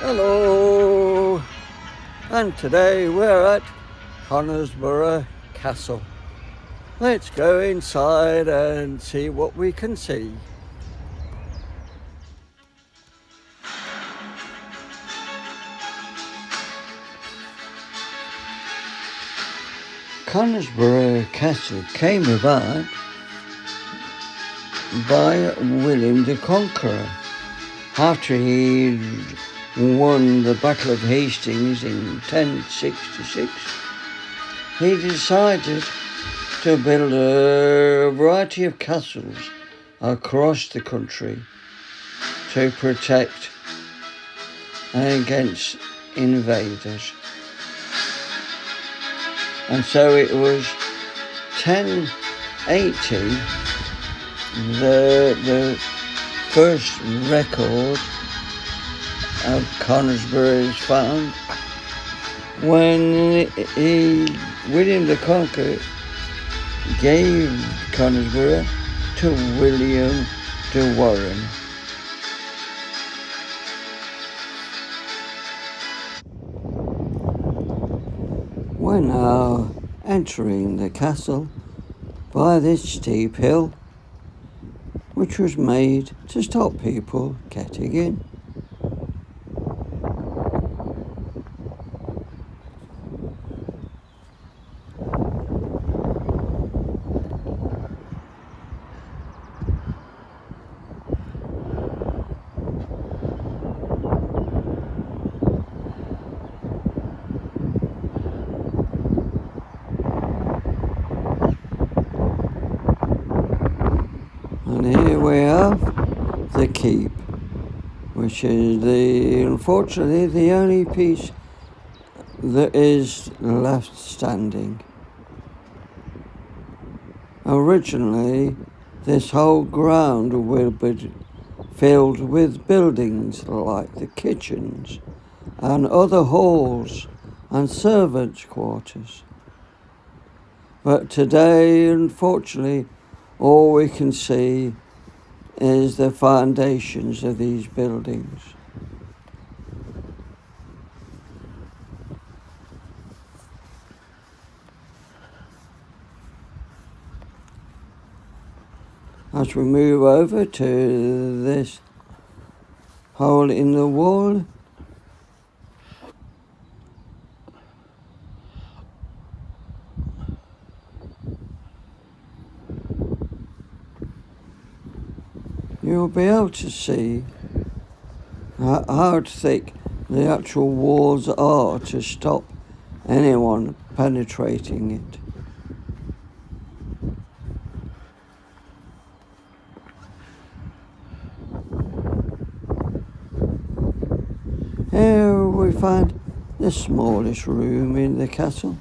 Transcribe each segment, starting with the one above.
Hello, and today we're at CONISBROUGH Castle. Let's go inside and see what we can see. CONISBROUGH Castle came about by William the Conqueror after he won the Battle of Hastings in 1066. He decided to build a variety of castles across the country to protect against invaders. And so it was 1080, the first record of CONISBROUGH is found, when William the Conqueror gave CONISBROUGh to William de Warenne. We're now entering the castle by this steep hill, which was made to stop people getting in. And here we have the keep, which is unfortunately the only piece that is left standing. Originally, this whole ground will be filled with buildings like the kitchens and other halls and servants' quarters. But today, unfortunately, all we can see is the foundations of these buildings. As we move over to this hole in the wall, you'll be able to see how thick the actual walls are to stop anyone penetrating it. Here we find the smallest room in the castle.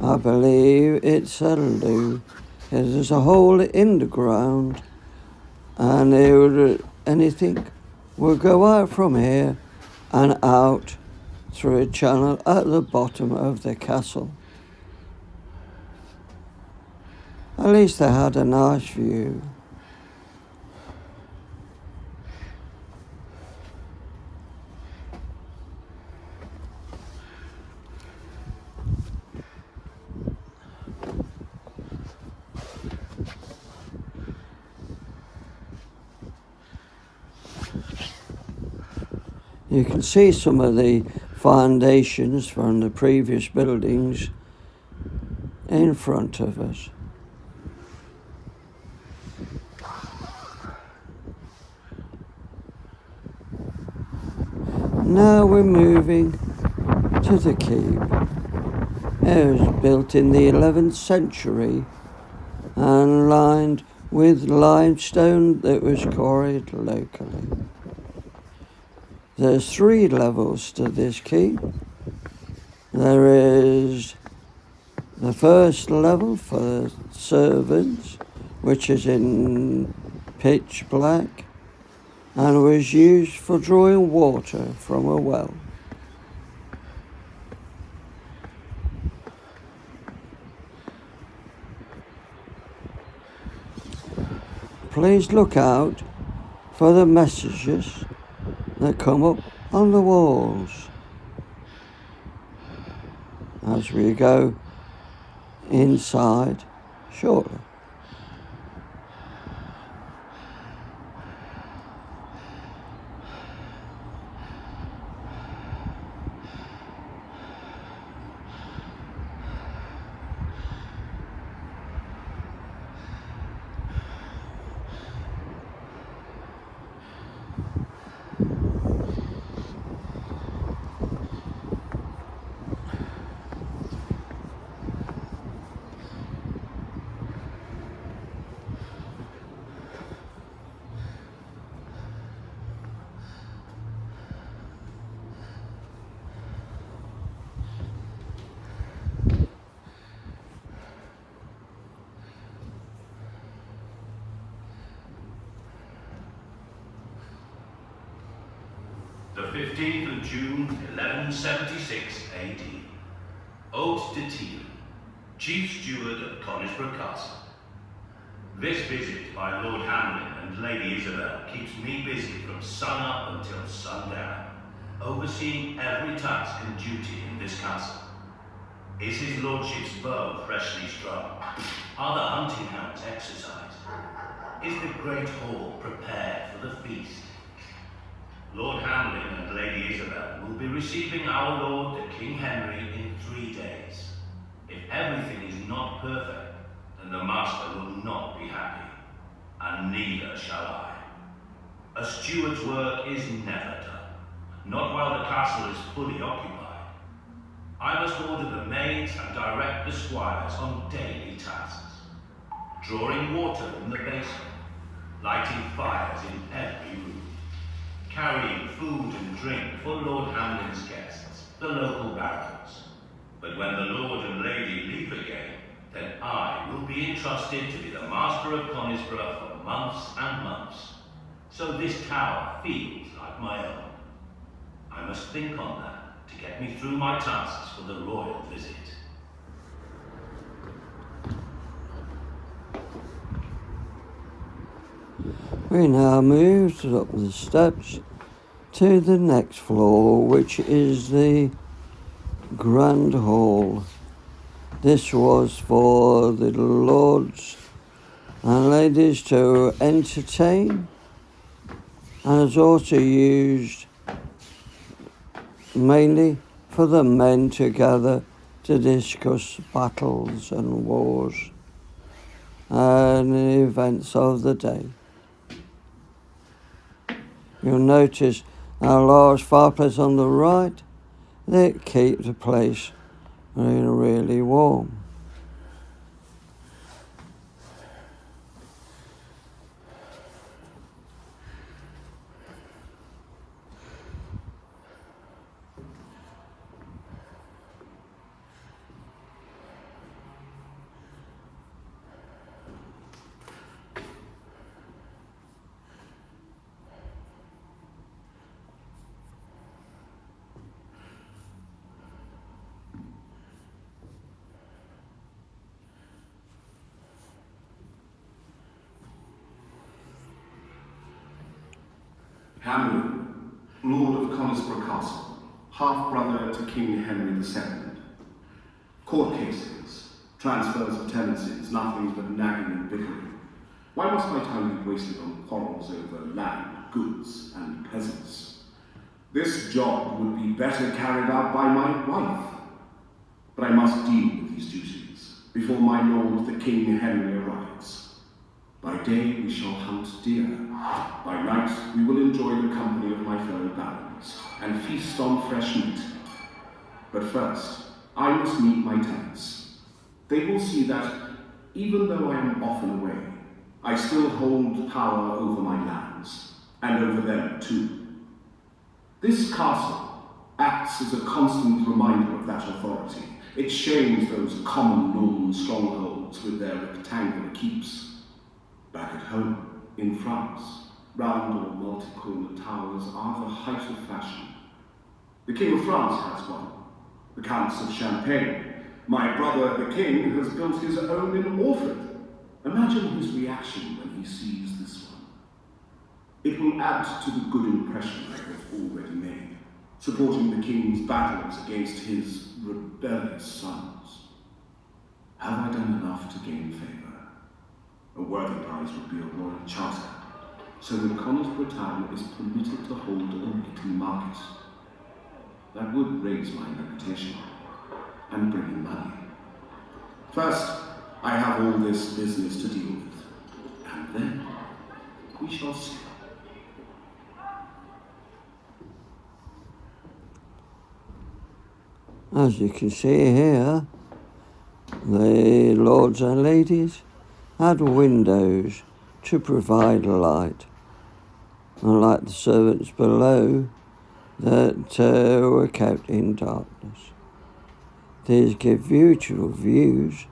I believe it's a loo. There's a hole in the ground, and anything will go out from here and out through a channel at the bottom of the castle. At least they had a nice view. You can see some of the foundations from the previous buildings in front of us. Now we're moving to the keep. It was built in the 11th century and lined with limestone that was quarried locally. There's 3 levels to this keep. There is the first level for servants, which is in pitch black and was used for drawing water from a well. Please look out for the messages that come up on the walls as we go inside shortly. The 15th of June, 1176 AD. Haute de Thiel, Chief Steward of Conisbrough Castle. This visit by Lord Hamlin and Lady Isabel keeps me busy from sun up until sundown, overseeing every task and duty in this castle. Is his lordship's bow freshly strung? Are the hunting hounds exercised? Is the great hall prepared for the feast? Lord Hamlin and Lady Isabel will be receiving our Lord the King Henry in 3 days. If everything is not perfect, then the master will not be happy, and neither shall I. A steward's work is never done, not while the castle is fully occupied. I must order the maids and direct the squires on daily tasks, drawing water from the basin, lighting fires in every room, carrying food and drink for Lord Hamlin's guests, the local barons. But when the Lord and Lady leave again, then I will be entrusted to be the master of Conisbrough for months and months. So this tower feels like my own. I must think on that to get me through my tasks for the royal visit. We now moved up the steps to the next floor, which is the Grand Hall. This was for the lords and ladies to entertain, and is also used mainly for the men to gather to discuss battles and wars and events of the day. You'll notice our large fireplace on the right that keeps the place really warm. Hamlin, Lord of Conisbrough Castle, half-brother to King Henry II. Court cases, transfers of tenancies, nothing but nagging and bickering. Why must my time be wasted on quarrels over land, goods, and peasants? This job would be better carried out by my wife. But I must deal with these duties before my Lord the King Henry arrives. By day we shall hunt deer. By night we will enjoy the company of my fellow barons and feast on fresh meat. But first, I must meet my tenants. They will see that, even though I am often away, I still hold power over my lands, and over them too. This castle acts as a constant reminder of that authority. It shames those common Norman strongholds with their rectangular keeps. Back at home, in France, round or multi-cornered towers are the height of fashion. The King of France has one, the Counts of Champagne. My brother, the King, has built his own in Orford. Imagine his reaction when he sees this one. It will add to the good impression I have already made. supporting the king's battles against his rebellious sons. Have I done enough to gain favour? A worthy prize would be a royal charter, so that Conisbrough town is permitted to hold a written market. That would raise my reputation and bring in money. First, I have all this business to deal with, and then we shall see. As you can see here, the lords and ladies had windows to provide light, unlike the servants below that were kept in darkness. These give beautiful views.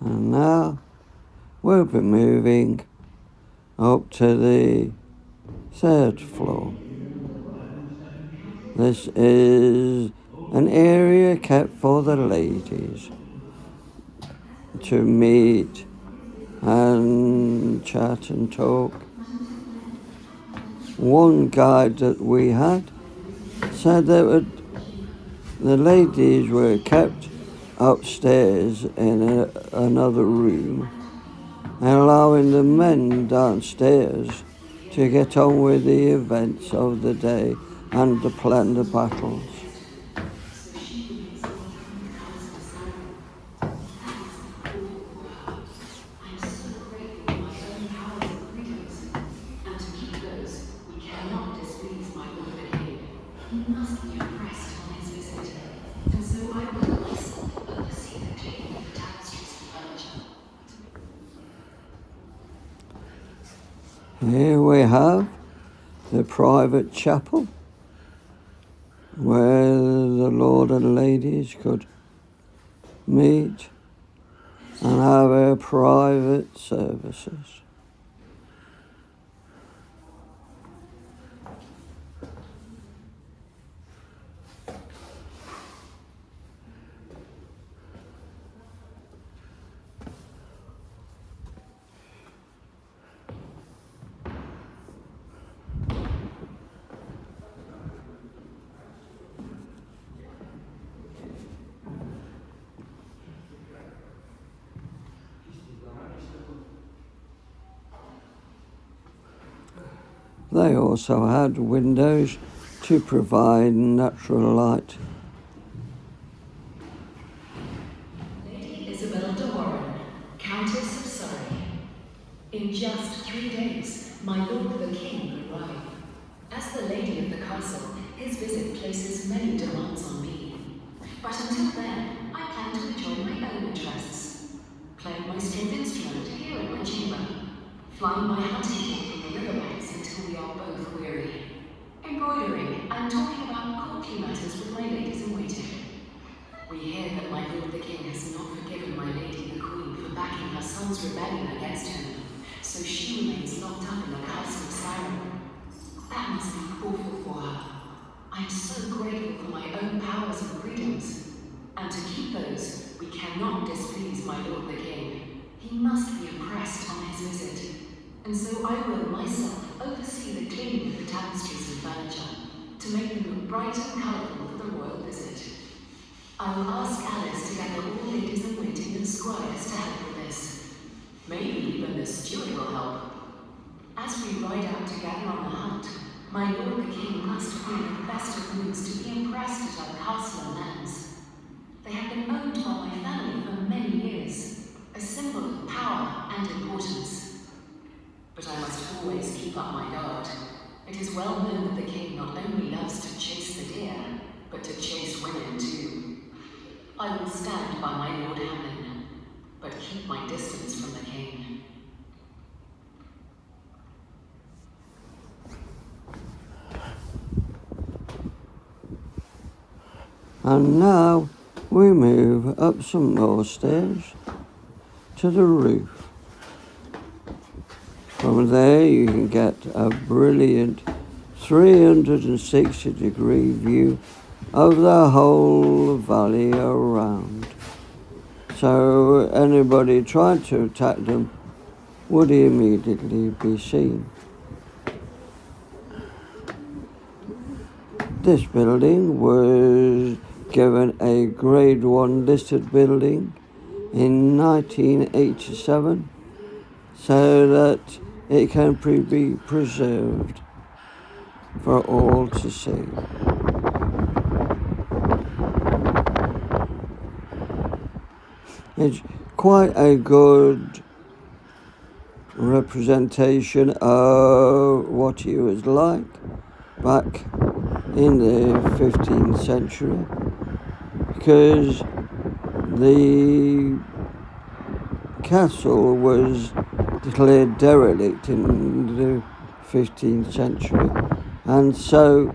And now we'll be moving up to the third floor. This is an area kept for the ladies to meet and chat and talk. One guide that we had said that the ladies were kept upstairs in another room, allowing the men downstairs to get on with the events of the day and to plan the battles. Here we have the private chapel where the lord and ladies could meet and have their private services. They also had windows to provide natural light. Lady Isabel de Warren, Countess of Surrey. In just 3 days, my lord the king will arrive. As the lady of the castle, his visit places many demands on me. But until then, I plan to enjoy my own interests. Playing my stringed instrument here in my chamber. Flying my hunting ball from the riverbanks until we are both weary. Embroidering and talking about courtly matters with my ladies in waiting. We hear that my lord the king has not forgiven my lady the queen for backing her son's rebellion against him, so she remains locked up in the castle of Siren. That must be awful for her. I am so grateful for my own powers and freedoms. And to keep those, we cannot displease my lord the king. He must be impressed on his visit. And so I will myself oversee the cleaning of the tapestries and furniture, to make them look bright and colourful for the royal visit. I will ask Alice to gather all ladies in waiting and squires to help with this. Maybe even the steward will help. As we ride out together on the hunt, my lord the king must be in the best of moods to be impressed at our castle and lands. They have been owned by my family for many years, a symbol of power and importance. But I must always keep up my guard. It is well known that the king not only loves to chase the deer, but to chase women too. I will stand by my Lord Hamlin, but keep my distance from the king. And now we move up some more stairs to the roof. From there you can get a brilliant 360-degree view of the whole valley around. So anybody tried to attack them would immediately be seen. This building was given a Grade 1 listed building in 1987 so that it can be preserved for all to see. It's quite a good representation of what he was like back in the 15th century, because the castle was declared derelict in the 15th century and so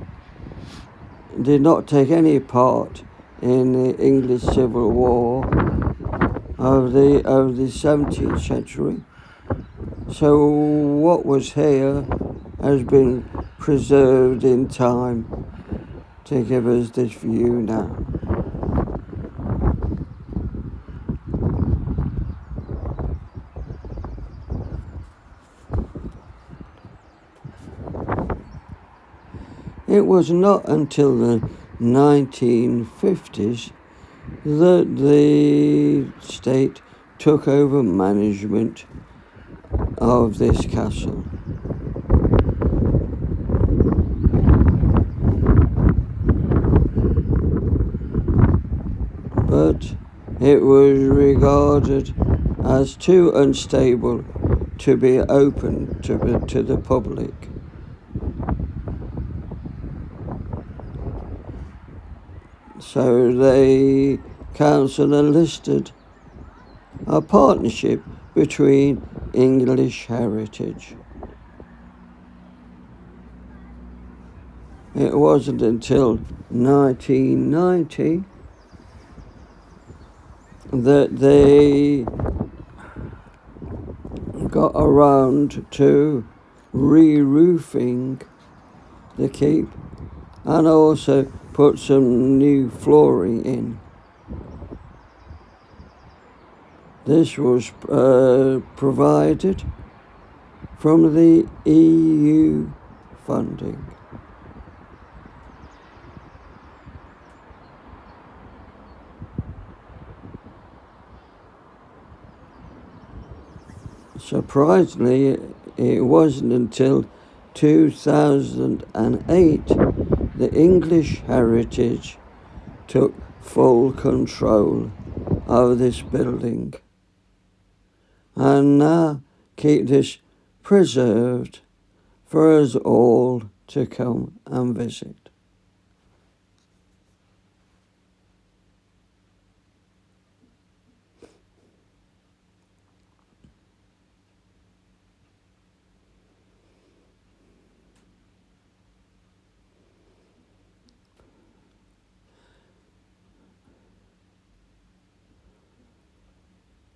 did not take any part in the English Civil War of the 17th century. So what was here has been preserved in time to give us this view now. It was not until the 1950s that the state took over management of this castle. But it was regarded as too unstable to be open to the public. So the council enlisted a partnership between English heritage. It wasn't until 1990 that they got around to re-roofing the keep and also put some new flooring in. This was provided from the EU funding. Surprisingly, it wasn't until 2008 the English heritage took full control of this building and now keep this preserved for us all to come and visit.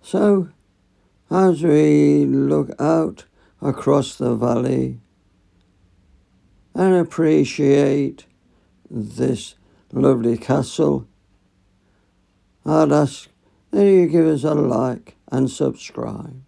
So, as we look out across the valley and appreciate this lovely castle, I'd ask that you give us a like and subscribe.